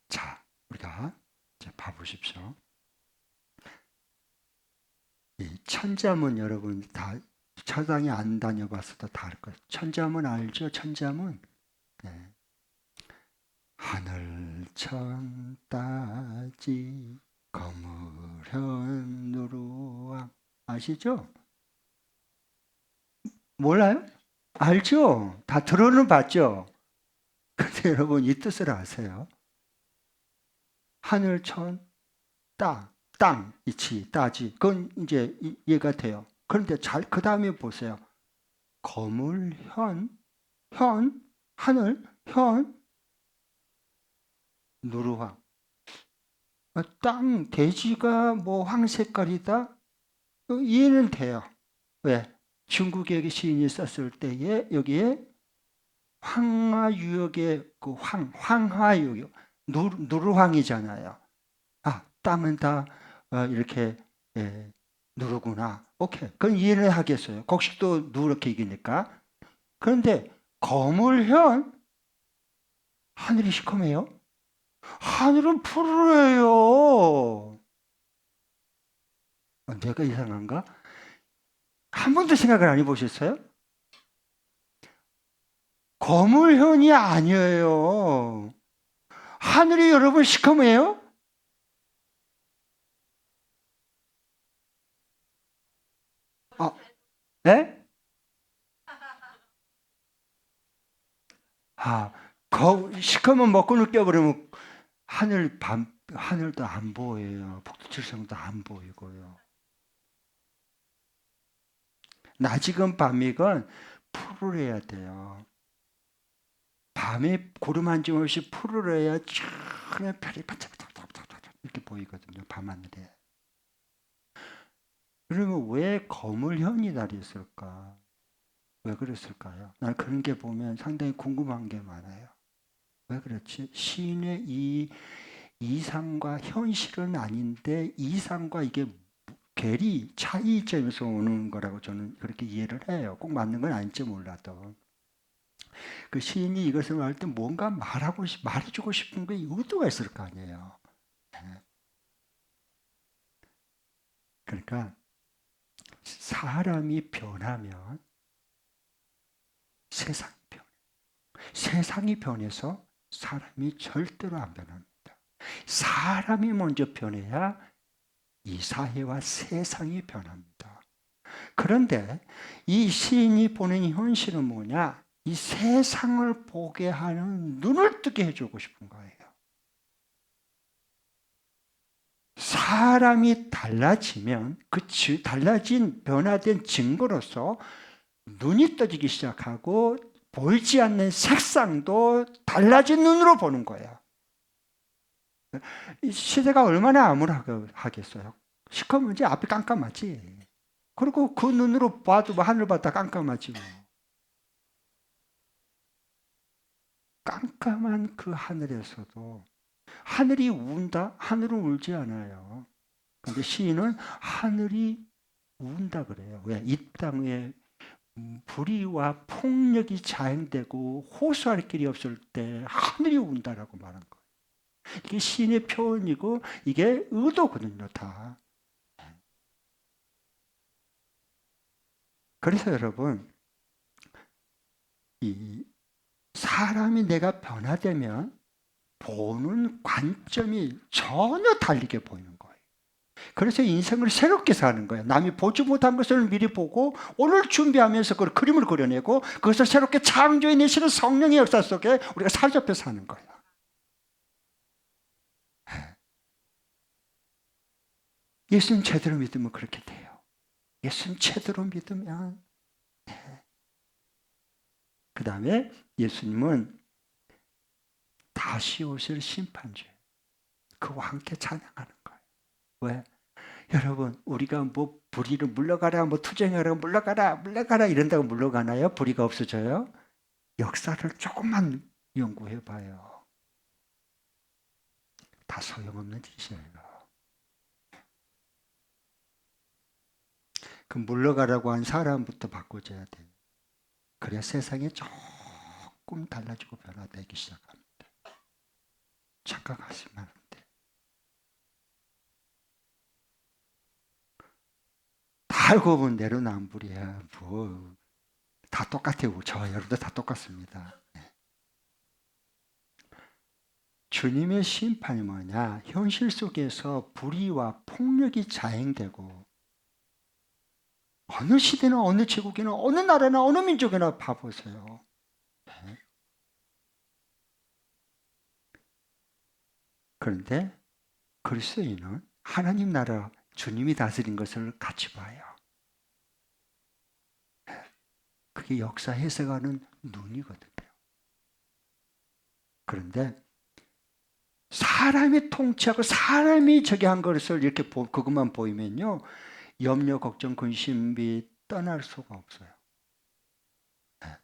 자, 우리가 이제 봐보십시오. 이 천자문 여러분 다 차당에 안 다녀봤어도 다 알 거예요. 천자문 알죠? 천자문. 네. 하늘천 따지 거무련 누루와 아시죠? 몰라요? 알죠? 다 들어는 봤죠? 근데 여러분 이 뜻을 아세요? 하늘천 땅 이치 따지 그건 이제 이해가 돼요. 그런데 잘 그 다음에 보세요. 거물현 하늘 현 누르황. 땅 대지가 뭐 황색깔이다? 이해는 돼요. 왜? 중국의 시인이 썼을 때에 여기에 황하유역의 그 황하유역 누르황이잖아요. 아, 땅은 다 이렇게 누르구나. 오케이. 그건 이해를 하겠어요. 곡식도 누렇게 이기니까. 그런데 거물현 하늘이 시커매요. 하늘은 푸르래요. 내가 이상한가? 한 번도 생각을 안 해보셨어요? 거물현이 아니에요. 하늘이 여러분 시커매요? 네? 시커먼 먹고는 껴버리면 하늘도 안 보여요. 북두칠성도 안 보이고요. 낮이건 밤이건 푸르러야 돼요. 밤에 구름 한 점 없이 푸르러야 쫙 별이 반짝반짝 이렇게 보이거든요. 밤하늘에. 그러면 왜 거물현이 달렸을까? 왜 그랬을까요? 난 그런 게 보면 상당히 궁금한 게 많아요. 왜 그렇지? 시인의 이 이상과 현실은 아닌데 이상과 이게 괴리, 차이점에서 오는 거라고 저는 그렇게 이해를 해요. 꼭 맞는 건 아닐지 몰라도. 그 시인이 이것을 말할 때 뭔가 말해주고 싶은 게 의도가 있을 거 아니에요. 그러니까 사람이 변하면 세상이 변해요. 세상이 변해서 사람이 절대로 안 변합니다. 사람이 먼저 변해야 이 사회와 세상이 변합니다. 그런데 이 시인이 보는 현실은 뭐냐? 이 세상을 보게 하는 눈을 뜨게 해주고 싶은 거예요. 사람이 달라지면 그 달라진 변화된 증거로서 눈이 떠지기 시작하고 보이지 않는 색상도 달라진 눈으로 보는 거예요. 이 시대가 얼마나 암울하겠어요. 시커먼지 앞이 깜깜하지. 그리고 그 눈으로 봐도 뭐 하늘 봤다 깜깜하지 뭐. 깜깜한 그 하늘에서도 하늘이 운다? 하늘은 울지 않아요. 근데 시인은 하늘이 운다 그래요. 왜? 이 땅에 불의와 폭력이 자행되고 호소할 길이 없을 때 하늘이 운다라고 말한 거예요. 이게 시인의 표현이고 이게 의도거든요, 다. 그래서 여러분, 이 사람이 내가 변화되면 보는 관점이 전혀 다르게 보이는 거예요. 그래서 인생을 새롭게 사는 거예요. 남이 보지 못한 것을 미리 보고 오늘 준비하면서 그 그림을 그려내고 그것을 새롭게 창조해내시는 성령의 역사 속에 우리가 사로잡혀 사는 거예요. 예수님 제대로 믿으면 그렇게 돼요. 예수님 제대로 믿으면. 그 다음에 예수님은 다시 오실 심판주예요. 그와 함께 찬양하는 거예요. 왜? 여러분, 우리가 뭐 불의를 물러가라, 뭐 투쟁하라, 물러가라 이런다고 물러가나요? 불의가 없어져요? 역사를 조금만 연구해 봐요. 다 소용없는 짓이에요. 그 물러가라고 한 사람부터 바꿔줘야 돼요. 그래야 세상이 조금 달라지고 변화되기 시작합니다. 착각하시면 안 돼. 다 알고 보면 내로남불이야. 뭐 다 똑같아요. 저와 여러분도 다 똑같습니다. 주님의 심판이 뭐냐? 현실 속에서 불의와 폭력이 자행되고 어느 시대나 어느 제국이나 어느 나라나 어느 민족이나 봐보세요. 그런데 그리스도인은 하나님 나라 주님이 다스린 것을 같이 봐요. 그게 역사 해석하는 눈이거든요. 그런데 사람이 통치하고 사람이 저기 한 것을 이렇게 그것만 보이면요. 염려, 걱정, 근심이 떠날 수가 없어요.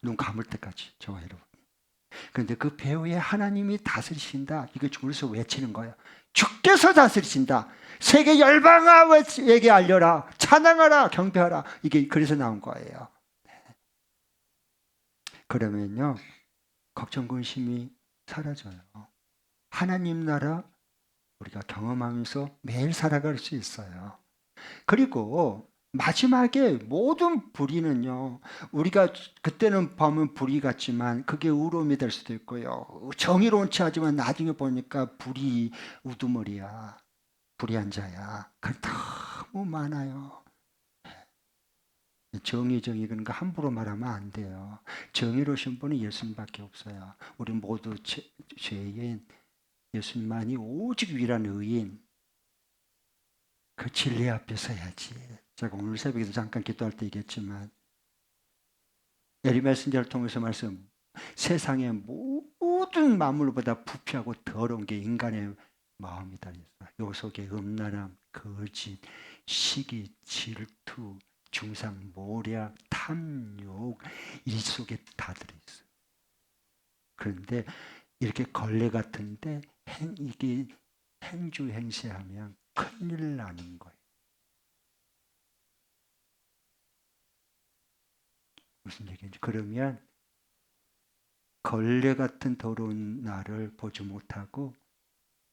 눈 감을 때까지 저와 여러분. 그런데 그 배후에 하나님이 다스리신다. 이거 중국에서 외치는 거예요. 주께서 다스리신다. 세계 열방아에게 알려라. 찬양하라. 경배하라. 이게 그래서 나온 거예요. 그러면요. 걱정, 근심이 사라져요. 하나님 나라 우리가 경험하면서 매일 살아갈 수 있어요. 그리고 마지막에 모든 불의는요. 우리가 그때는 보면 불의 같지만 그게 의로움이 될 수도 있고요. 정의로운 체 하지만 나중에 보니까 불의 우두머리야. 불의한 자야. 그 너무 많아요. 정의 그러니까 함부로 말하면 안 돼요. 정의로우신 분은 예수님밖에 없어요. 우리 모두 죄인, 예수님만이 오직 유일한 의인. 그 진리 앞에 서야지. 제가 오늘 새벽에도 잠깐 기도할 때 얘기했지만 에리 메신저를 통해서 말씀, 세상의 모든 만물보다 부패하고 더러운 게 인간의 마음이다. 요 속에 음란함, 거짓, 시기, 질투, 중상, 모략, 탐욕 이 속에 다 들어있어요. 그런데 이렇게 걸레 같은데 이게 행주 행세하면 큰일 나는 거예요. 무슨 얘기인지. 그러면 걸레 같은 더러운 나를 보지 못하고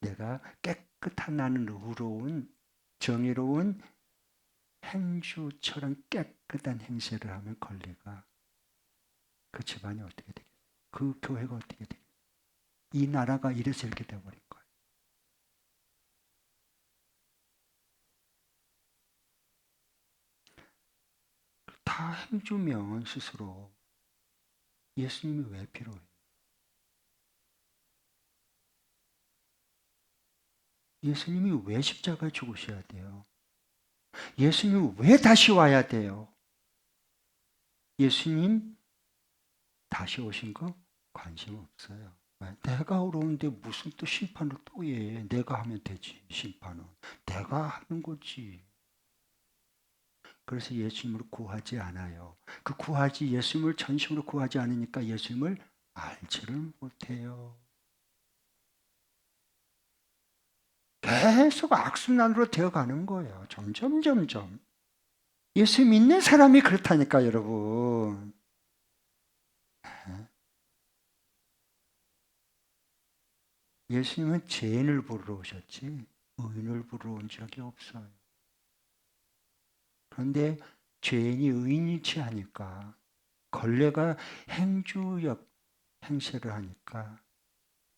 내가 깨끗한 나는 의로운 정의로운 행주처럼 깨끗한 행세를 하면 걸레가 그 집안이 어떻게 되겠어요? 그 교회가 어떻게 되겠어요? 이 나라가 이래서 이렇게 되어버린 거예요. 다 행주면 스스로 예수님이 왜 필요해요? 예수님이 왜 십자가에 죽으셔야 돼요? 예수님이 왜 다시 와야 돼요? 예수님 다시 오신 거 관심 없어요. 내가 어려운데 무슨 또 심판을 또 해. 내가 하면 되지. 심판은 내가 하는 거지. 그래서 예수님을 구하지 않아요. 그 구하지 예수님을 전심으로 구하지 않으니까 예수님을 알지를 못해요. 계속 악순환으로 되어가는 거예요. 점점. 예수 믿는 사람이 그렇다니까 여러분. 예수님은 죄인을 부르러 오셨지 의인을 부르러 온 적이 없어요. 그런데 죄인이 의인이 취하니까 걸레가 행주역 행세를 하니까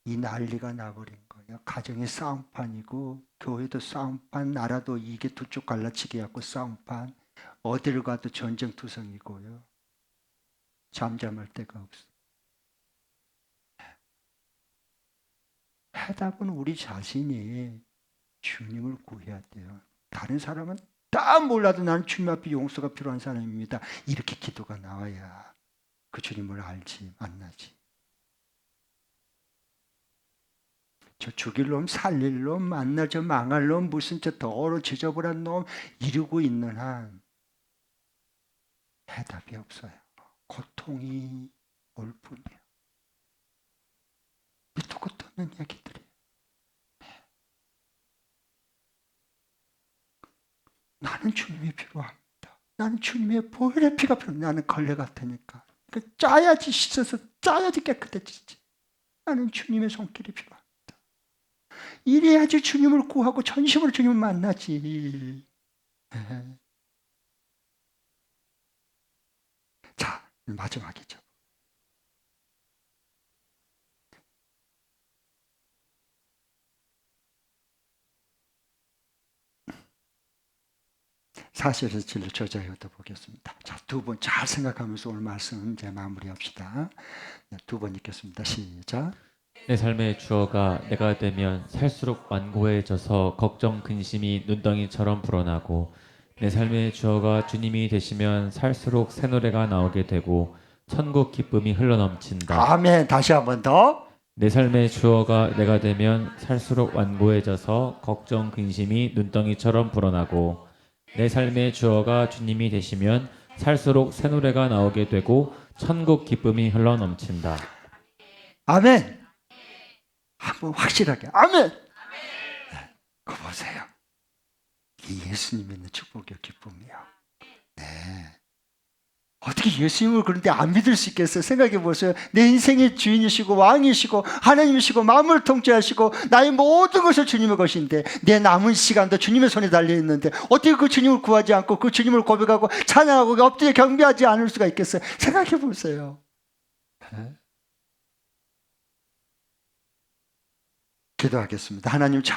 이 난리가 나버린 거예요. 가정이 싸움판이고 교회도 싸움판, 나라도 이게 두 쪽 갈라치기 갖고 싸움판, 어디를 가도 전쟁투성이고요. 잠잠할 데가 없어. 해답은 우리 자신이 주님을 구해야 돼요. 다른 사람은 다 몰라도 나는 주님 앞에 용서가 필요한 사람입니다. 이렇게 기도가 나와야 그 주님을 알지, 만나지. 저 죽일 놈, 살릴 놈, 만나 저 망할 놈, 무슨 저 더러워 지저분한 놈 이러고 있는 한 해답이 없어요. 고통이 올 뿐이에요. 밑도 끝도 없는 얘기들이에요. 나는 주님이 필요합니다. 나는 주님의 보혈의 피가 필요합니다. 나는 걸레 같으니까. 짜야지 씻어서 짜야지 깨끗해지지. 나는 주님의 손길이 필요합니다. 이래야지 주님을 구하고 전심으로 주님을 만나지. 자, 마지막이죠. 사실에서 진리 저자여도 보겠습니다. 자, 두 번 잘 생각하면서 오늘 말씀 이제 마무리합시다. 두 번 읽겠습니다. 시작. 내 삶의 주어가 내가 되면 살수록 완고해져서 걱정 근심이 눈덩이처럼 불어나고 내 삶의 주어가 주님이 되시면 살수록 새 노래가 나오게 되고 천국 기쁨이 흘러넘친다. 아멘. 다시 한 번 더. 내 삶의 주어가 내가 되면 살수록 완고해져서 걱정 근심이 눈덩이처럼 불어나고 내 삶의 주어가 주님이 되시면 살수록 새 노래가 나오게 되고 천국 기쁨이 흘러넘친다. 아멘. 한번 확실하게 아멘. 네, 그거 보세요. 이 예수님이 있는 축복이요 기쁨이요. 네. 어떻게 예수님을 그런데 안 믿을 수 있겠어요? 생각해 보세요. 내 인생의 주인이시고 왕이시고 하나님이시고 마음을 통제하시고 나의 모든 것을 주님의 것인데 내 남은 시간도 주님의 손에 달려 있는데 어떻게 그 주님을 구하지 않고 그 주님을 고백하고 찬양하고 엎드려 경배하지 않을 수가 있겠어요? 생각해 보세요. 네. 기도하겠습니다. 하나님 참